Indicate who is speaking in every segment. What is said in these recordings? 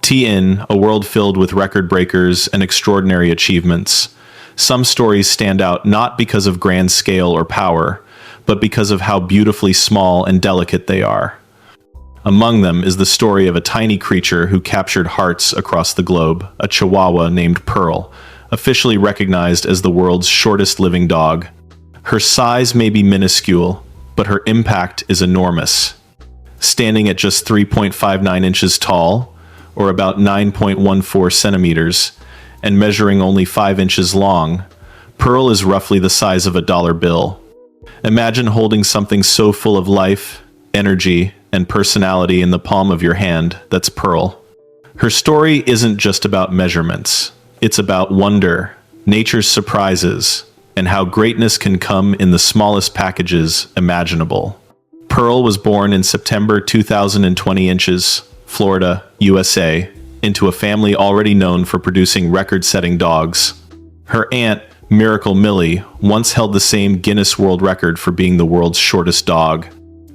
Speaker 1: TN, a world filled with record breakers and extraordinary achievements. Some stories stand out not because of grand scale or power, but because of how beautifully small and delicate they are. Among them is the story of a tiny creature who captured hearts across the globe, a Chihuahua named Pearl, officially recognized as the world's shortest living dog. Her size may be minuscule, but her impact is enormous. Standing at just 3.59 inches tall, or about 9.14 centimeters, and measuring only 5 inches long, Pearl is roughly the size of a dollar bill. Imagine holding something so full of life, energy, and personality in the palm of your hand. That's Pearl. Her story isn't just about measurements. It's about wonder, nature's surprises, and how greatness can come in the smallest packages imaginable. Pearl was born in September 2020 inches, Florida, USA, into a family already known for producing record-setting dogs. Her aunt, Miracle Millie, once held the same Guinness World Record for being the world's shortest dog.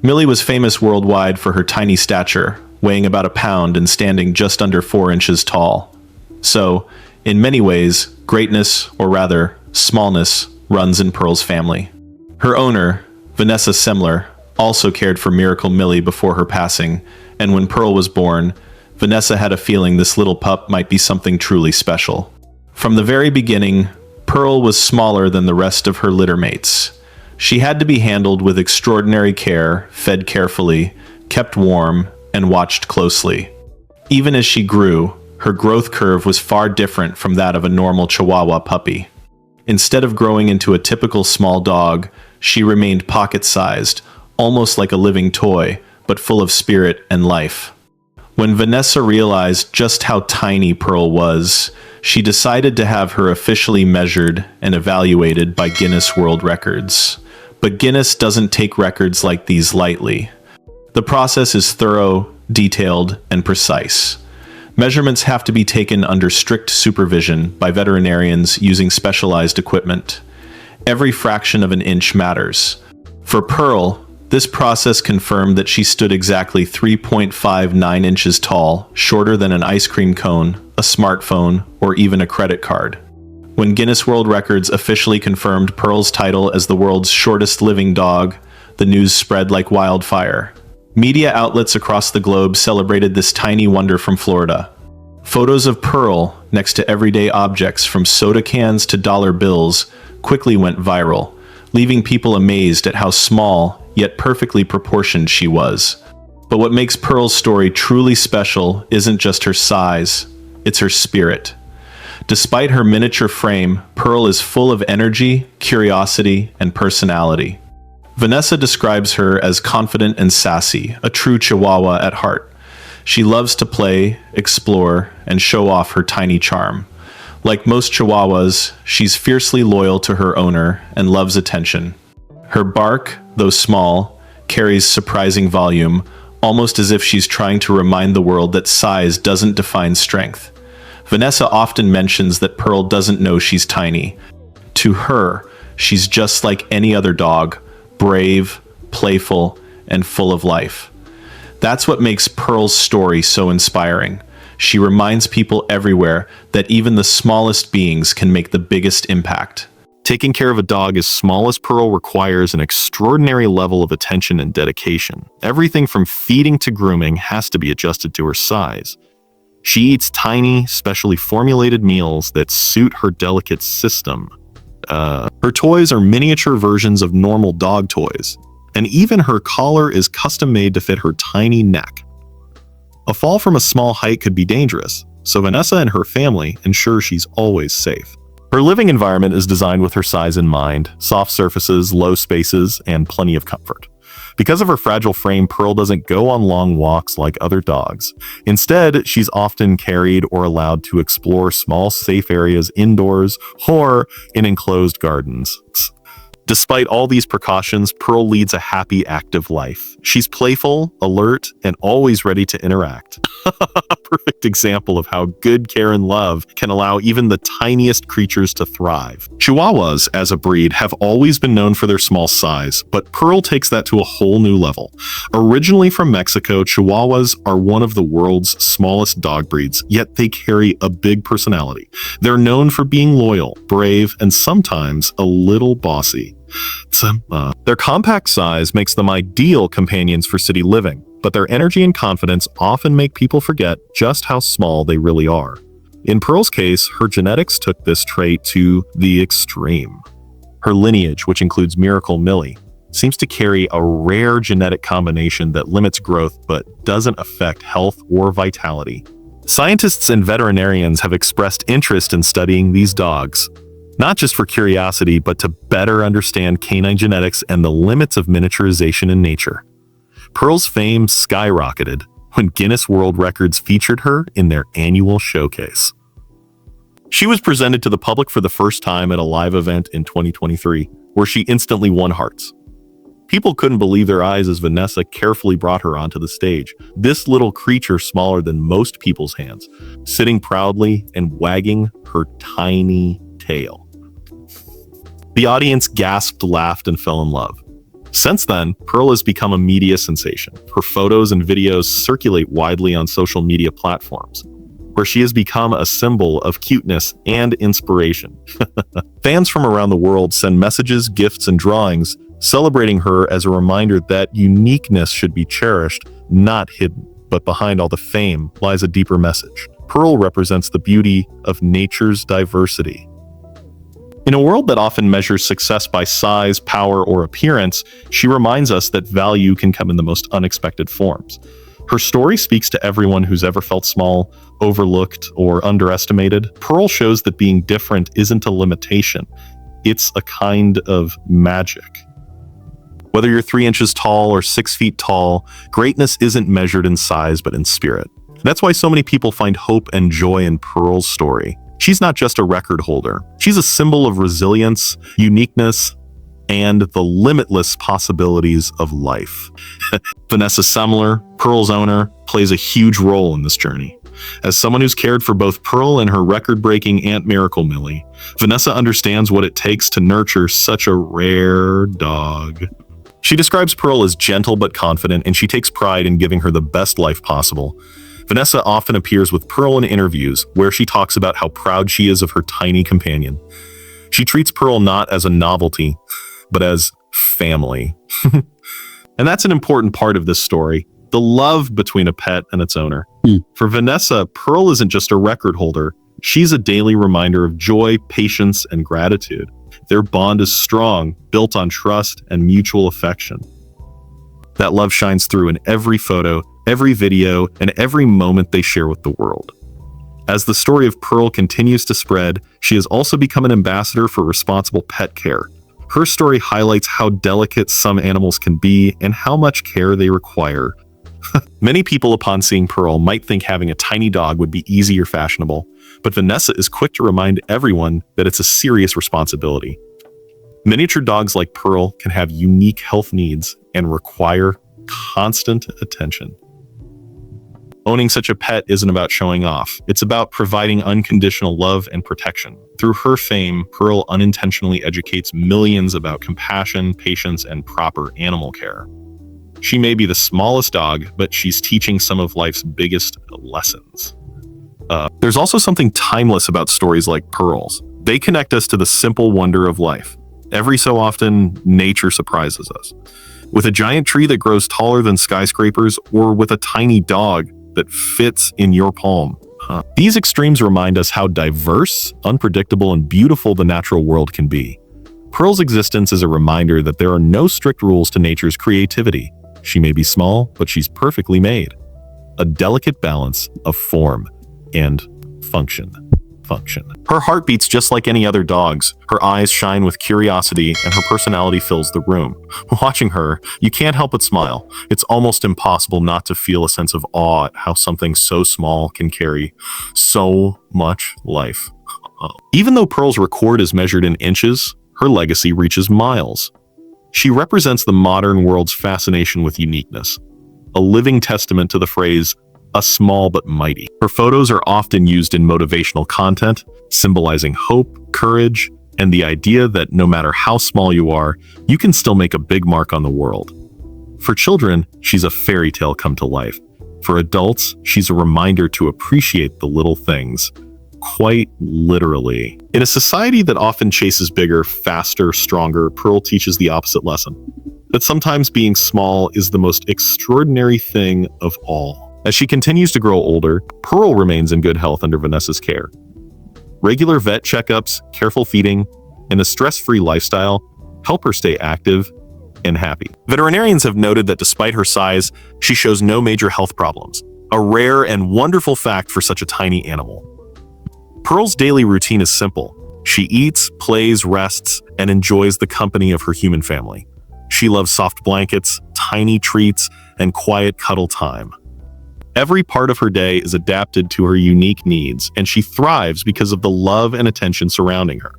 Speaker 1: Millie was famous worldwide for her tiny stature, weighing about a pound and standing just under 4 inches tall. So, in many ways, greatness, or rather, smallness, runs in Pearl's family. Her owner, Vanessa Semler, also cared for Miracle Millie before her passing, and when Pearl was born, Vanessa had a feeling this little pup might be something truly special. From the very beginning, Pearl was smaller than the rest of her litter mates. She had to be handled with extraordinary care, fed carefully, kept warm, and watched closely. Even as she grew, her growth curve was far different from that of a normal Chihuahua puppy. Instead of growing into a typical small dog, she remained pocket-sized, almost like a living toy, but full of spirit and life. When Vanessa realized just how tiny Pearl was, she decided to have her officially measured and evaluated by Guinness World Records. But Guinness doesn't take records like these lightly. The process is thorough, detailed, and precise. Measurements have to be taken under strict supervision by veterinarians using specialized equipment. Every fraction of an inch matters. For Pearl, this process confirmed that she stood exactly 3.59 inches tall, shorter than an ice cream cone, a smartphone, or even a credit card. When Guinness World Records officially confirmed Pearl's title as the world's shortest living dog, the news spread like wildfire. Media outlets across the globe celebrated this tiny wonder from Florida. Photos of Pearl, next to everyday objects from soda cans to dollar bills, quickly went viral, leaving people amazed at how small, yet perfectly proportioned she was. But what makes Pearl's story truly special isn't just her size, it's her spirit. Despite her miniature frame, Pearl is full of energy, curiosity, and personality. Vanessa describes her as confident and sassy, a true Chihuahua at heart. She loves to play, explore, and show off her tiny charm. Like most Chihuahuas, she's fiercely loyal to her owner and loves attention. Her bark, though small, carries surprising volume, almost as if she's trying to remind the world that size doesn't define strength. Vanessa often mentions that Pearl doesn't know she's tiny. To her, she's just like any other dog, brave, playful, and full of life. That's what makes Pearl's story so inspiring. She reminds people everywhere that even the smallest beings can make the biggest impact.
Speaker 2: Taking care of a dog as small as Pearl requires an extraordinary level of attention and dedication. Everything from feeding to grooming has to be adjusted to her size. She eats tiny, specially formulated meals that suit her delicate system. Her toys are miniature versions of normal dog toys, and even her collar is custom-made to fit her tiny neck. A fall from a small height could be dangerous, so Vanessa and her family ensure she's always safe. Her living environment is designed with her size in mind: soft surfaces, low spaces, and plenty of comfort. Because of her fragile frame, Pearl doesn't go on long walks like other dogs. Instead, she's often carried or allowed to explore small, safe areas indoors or in enclosed gardens. Despite all these precautions, Pearl leads a happy, active life. She's playful, alert, and always ready to interact. perfect example of how good care and love can allow even the tiniest creatures to thrive. Chihuahuas, as a breed, have always been known for their small size, but Pearl takes that to a whole new level. Originally from Mexico, Chihuahuas are one of the world's smallest dog breeds, yet they carry a big personality. They're known for being loyal, brave, and sometimes a little bossy. Their compact size makes them ideal companions for city living, but their energy and confidence often make people forget just how small they really are. In Pearl's case, her genetics took this trait to the extreme. Her lineage, which includes Miracle Millie, seems to carry a rare genetic combination that limits growth but doesn't affect health or vitality. Scientists and veterinarians have expressed interest in studying these dogs, not just for curiosity, but to better understand canine genetics and the limits of miniaturization in nature. Pearl's fame skyrocketed when Guinness World Records featured her in their annual showcase. She was presented to the public for the first time at a live event in 2023, where she instantly won hearts. People couldn't believe their eyes as Vanessa carefully brought her onto the stage. This little creature smaller than most people's hands, sitting proudly and wagging her tiny tail. The audience gasped, laughed, and fell in love. Since then, Pearl has become a media sensation. Her photos and videos circulate widely on social media platforms, where she has become a symbol of cuteness and inspiration. Fans from around the world send messages, gifts, and drawings celebrating her as a reminder that uniqueness should be cherished, not hidden. But behind all the fame lies a deeper message. Pearl represents the beauty of nature's diversity. In a world that often measures success by size, power, or appearance, she reminds us that value can come in the most unexpected forms. Her story speaks to everyone who's ever felt small, overlooked, or underestimated. Pearl shows that being different isn't a limitation. It's a kind of magic. Whether you're 3 inches tall or 6 feet tall, greatness isn't measured in size but in spirit. That's why so many people find hope and joy in Pearl's story. She's not just a record holder. She's a symbol of resilience, uniqueness, and the limitless possibilities of life. Vanessa Semler, Pearl's owner, plays a huge role in this journey. As someone who's cared for both Pearl and her record-breaking Aunt Miracle Millie, Vanessa understands what it takes to nurture such a rare dog. She describes Pearl as gentle but confident, and she takes pride in giving her the best life possible. Vanessa often appears with Pearl in interviews where she talks about how proud she is of her tiny companion. She treats Pearl not as a novelty, but as family. And that's an important part of this story, the love between a pet and its owner. For Vanessa, Pearl isn't just a record holder. She's a daily reminder of joy, patience, and gratitude. Their bond is strong, built on trust and mutual affection. That love shines through in every photo, every video, and every moment they share with the world. As the story of Pearl continues to spread, she has also become an ambassador for responsible pet care. Her story highlights how delicate some animals can be and how much care they require. Many people upon seeing Pearl might think having a tiny dog would be easy or fashionable, but Vanessa is quick to remind everyone that it's a serious responsibility. Miniature dogs like Pearl can have unique health needs and require constant attention. Owning such a pet isn't about showing off. It's about providing unconditional love and protection. Through her fame, Pearl unintentionally educates millions about compassion, patience, and proper animal care. She may be the smallest dog, but she's teaching some of life's biggest lessons. There's also something timeless about stories like Pearl's. They connect us to the simple wonder of life. Every so often, nature surprises us. With a giant tree that grows taller than skyscrapers, or with a tiny dog that fits in your palm. These extremes remind us how diverse, unpredictable, and beautiful the natural world can be. Pearl's existence is a reminder that there are no strict rules to nature's creativity. She may be small, but she's perfectly made. A delicate balance of form and function. Her heart beats just like any other dog's. Her eyes shine with curiosity, and her personality fills the room. Watching her, you can't help but smile. It's almost impossible not to feel a sense of awe at how something so small can carry so much life. Even though Pearl's record is measured in inches, her legacy reaches miles. She represents the modern world's fascination with uniqueness, a living testament to the phrase, a small but mighty. Her photos are often used in motivational content, symbolizing hope, courage, and the idea that no matter how small you are, you can still make a big mark on the world. For children, she's a fairy tale come to life. For adults, she's a reminder to appreciate the little things, quite literally. In a society that often chases bigger, faster, stronger, Pearl teaches the opposite lesson. That sometimes being small is the most extraordinary thing of all. As she continues to grow older, Pearl remains in good health under Vanessa's care. Regular vet checkups, careful feeding, and a stress-free lifestyle help her stay active and happy. Veterinarians have noted that despite her size, she shows no major health problems, a rare and wonderful fact for such a tiny animal. Pearl's daily routine is simple. She eats, plays, rests, and enjoys the company of her human family. She loves soft blankets, tiny treats, and quiet cuddle time. Every part of her day is adapted to her unique needs, and she thrives because of the love and attention surrounding her.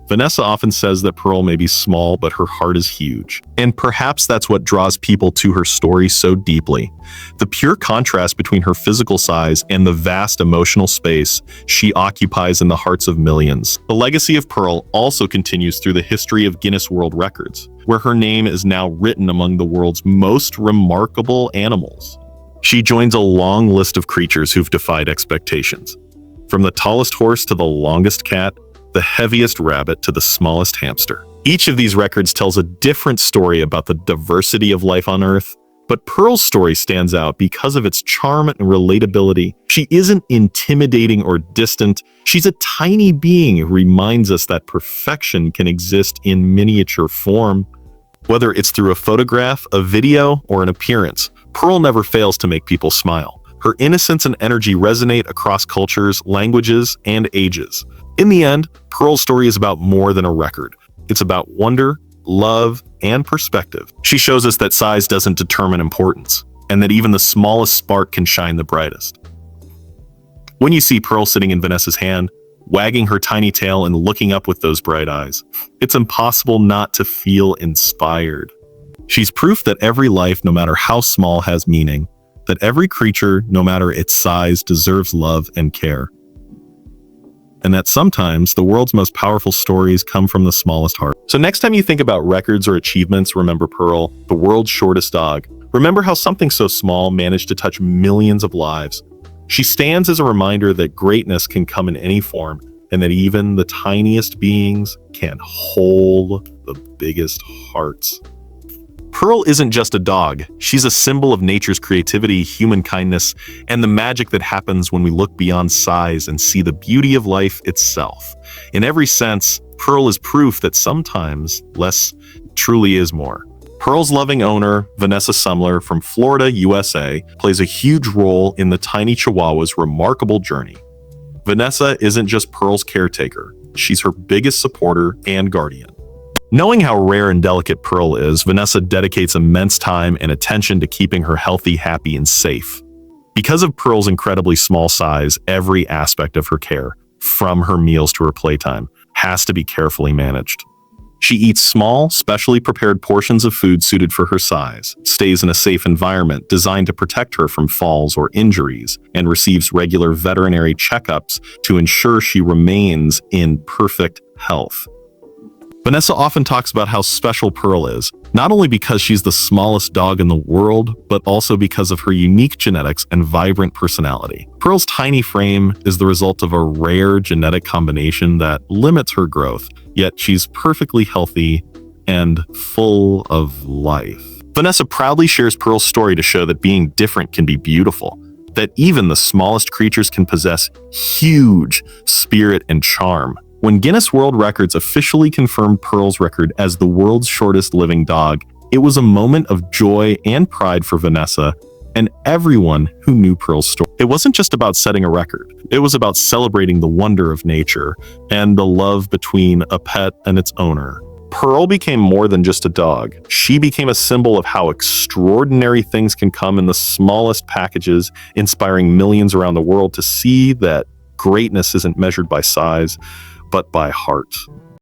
Speaker 2: Vanessa often says that Pearl may be small, but her heart is huge. And perhaps that's what draws people to her story so deeply. The pure contrast between her physical size and the vast emotional space she occupies in the hearts of millions. The legacy of Pearl also continues through the history of Guinness World Records, where her name is now written among the world's most remarkable animals. She joins a long list of creatures who've defied expectations. From the tallest horse to the longest cat, the heaviest rabbit to the smallest hamster. Each of these records tells a different story about the diversity of life on Earth, but Pearl's story stands out because of its charm and relatability. She isn't intimidating or distant. She's a tiny being who reminds us that perfection can exist in miniature form. Whether it's through a photograph, a video, or an appearance, Pearl never fails to make people smile. Her innocence and energy resonate across cultures, languages, and ages. In the end, Pearl's story is about more than a record. It's about wonder, love, and perspective. She shows us that size doesn't determine importance, and that even the smallest spark can shine the brightest. When you see Pearl sitting in Vanessa's hand, wagging her tiny tail and looking up with those bright eyes, it's impossible not to feel inspired. She's proof that every life, no matter how small, has meaning, that every creature, no matter its size, deserves love and care. And that sometimes the world's most powerful stories come from the smallest heart. So next time you think about records or achievements, remember Pearl, the world's shortest dog. Remember how something so small managed to touch millions of lives. She stands as a reminder that greatness can come in any form, and that even the tiniest beings can hold the biggest hearts. Pearl isn't just a dog. She's a symbol of nature's creativity, human kindness, and the magic that happens when we look beyond size and see the beauty of life itself. In every sense, Pearl is proof that sometimes less truly is more. Pearl's loving owner, Vanessa Semler from Florida, USA, plays a huge role in the tiny Chihuahua's remarkable journey. Vanessa isn't just Pearl's caretaker. She's her biggest supporter and guardian. Knowing how rare and delicate Pearl is, Vanessa dedicates immense time and attention to keeping her healthy, happy, and safe. Because of Pearl's incredibly small size, every aspect of her care, from her meals to her playtime, has to be carefully managed. She eats small, specially prepared portions of food suited for her size, stays in a safe environment designed to protect her from falls or injuries, and receives regular veterinary checkups to ensure she remains in perfect health. Vanessa often talks about how special Pearl is, not only because she's the smallest dog in the world, but also because of her unique genetics and vibrant personality. Pearl's tiny frame is the result of a rare genetic combination that limits her growth, yet she's perfectly healthy and full of life. Vanessa proudly shares Pearl's story to show that being different can be beautiful, that even the smallest creatures can possess huge spirit and charm. When Guinness World Records officially confirmed Pearl's record as the world's shortest living dog, it was a moment of joy and pride for Vanessa and everyone who knew Pearl's story. It wasn't just about setting a record. It was about celebrating the wonder of nature and the love between a pet and its owner. Pearl became more than just a dog. She became a symbol of how extraordinary things can come in the smallest packages, inspiring millions around the world to see that greatness isn't measured by size, but by heart.